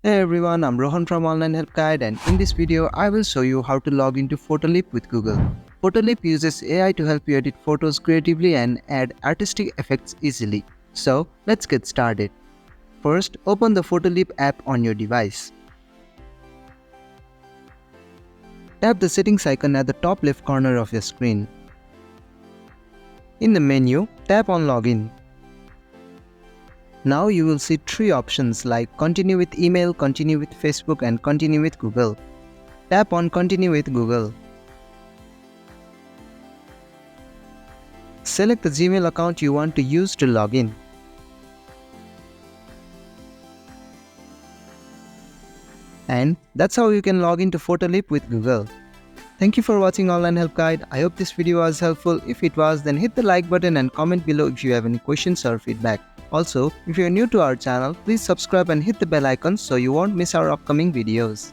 Hey everyone, I'm Rohan from Online Help Guide, and in this video I will show you how to log into Photoleap with Google. Photoleap uses AI to help you edit photos creatively and add artistic effects easily. So let's get started. First, open the Photoleap app on your device. Tap the settings icon at the top left corner of your screen. In the menu, tap on Login. Now you will see three options like Continue with Email, Continue with Facebook and Continue with Google. Tap on Continue with Google. Select the Gmail account you want to use to log in. And that's how you can log into Photoleap with Google. Thank you for watching Online Help Guide. I hope this video was helpful. If it was, then hit the like button and comment below if you have any questions or feedback. Also, if you are new to our channel, please subscribe and hit the bell icon so you won't miss our upcoming videos.